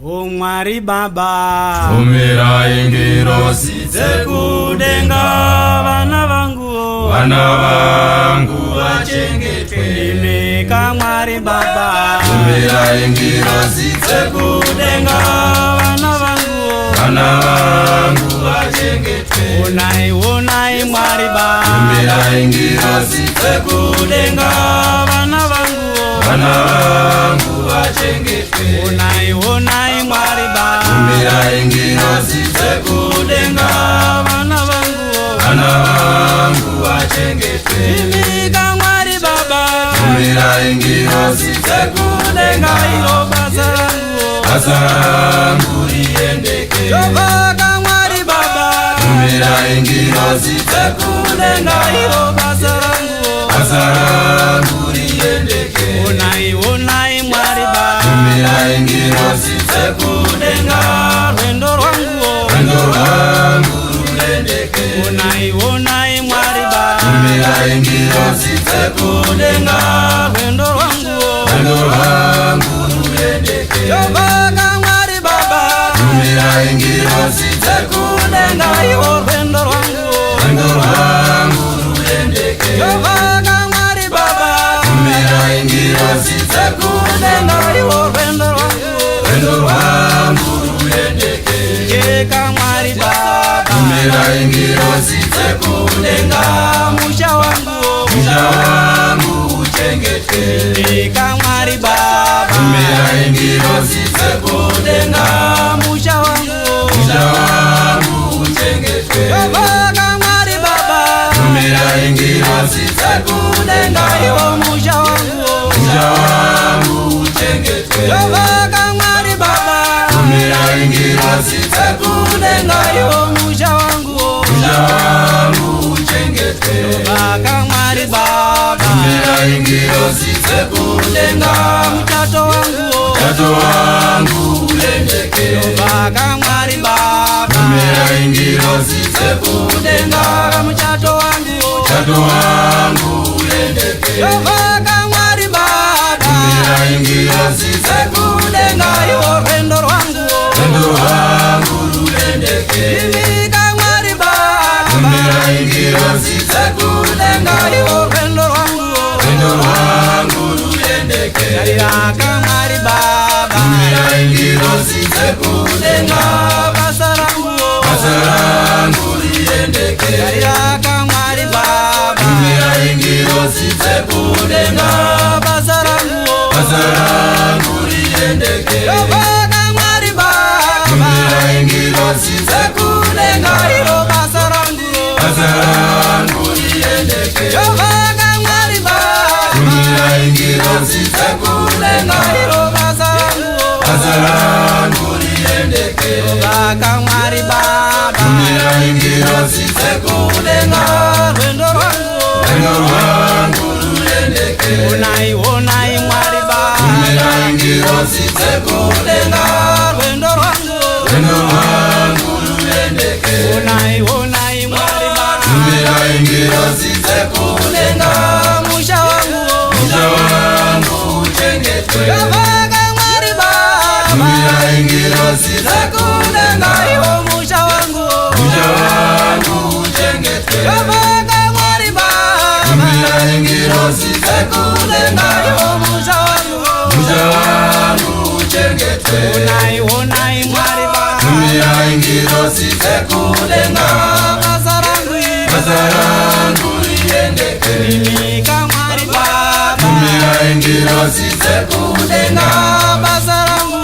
O Mwari Baba, tumira ingiro zekudenga, vana vangu vachengetwe. Imika Mwari Baba, tumira ingiro zekudenga, vana vangu vachengetwe. Onai Mwari Baba, tumira ingiro zekudenga, vana vangu vachengetwe. Onai Mwari Baba, tumira ingiro zekudenga, vana vangu vachengetwe. Imika Mwari Baba, tumira ingiro zekudenga, iro basa langu liendeke. Jovaka Mwari Baba, tumira ingiro zekudenga, iro basa langu liendeke. Onai Mwari Baba, tumira ingiro zekudenga, rwendo rwangu liendeke. Onai Mwari Baba, tumira ingiro zekudenga, rwendo rwangu liendeke. Jovaka Mwari Baba, tumira ingiro zekudenga, iro rwendo rwangu liendeke. Jovaka Mwari Baba, tumira ingiro zekudenga, iro rwendo rwangu liendeke. Jeka Mwari Baba, tumira ingiro zekudenga, musha wangu uchengetwe. Jeka Mwari Baba, tumira ingiro zekudenga, musha wangu uchengetwe. Jovaka Mwari Baba, tumira ingiro zekudenga, iro musha wangu uchengetwe. Jovaka Mwari Baba, tumira ingiro zekudenga, iro musha wangu uchengetwe. Jovaka Mwari Baba, tumira ingiro zekudenga, mtato wangu uendeke. Jovaka Mwari Baba, tumira ingiro zekudenga, mtato wangu uendeke. Jovaka Mwari Baba, tumira ingiro zekudenga, iro rwendo rwangu uendeke. Imika Mwari Baba, tumira ingiro zekudenga, iro rwendo rwangu uendeke. Jaka Mwari Baba, tumira ingiro zekudenga, basa langu liendeke. Jaka Mwari Baba, tumira ingiro zekudenga, basa langu liendeke. Jovaka Mwari Baba, tumira ingiro zekudenga, iro basa langu liendeke. Jovaka Mwari Baba, tumira ingiro zekudenga, iro basa langu liendeke. Jovaka Mwari Baba, tumira ingiro zekudenga, rwendo rwangu liendeke. Onai Mwari Baba, tumira ingiro zekudenga, rwendo rwangu liendeke. Onai Mwari Baba, tumira ingiro zekudenga, musha wangu uchengetwe. Jovaka Mwari Baba, tumira ingiro zekudenga, iro musha wangu uchengetwe. Jovaka Mwari Baba, tumira ingiro zekudenga, iro musha wangu uchengetwe. Onai Mwari Baba, tumira ingiro zekudenga, basa langu liendeke. Imika Mwari Baba, tumira ingiro zekudenga, basa langu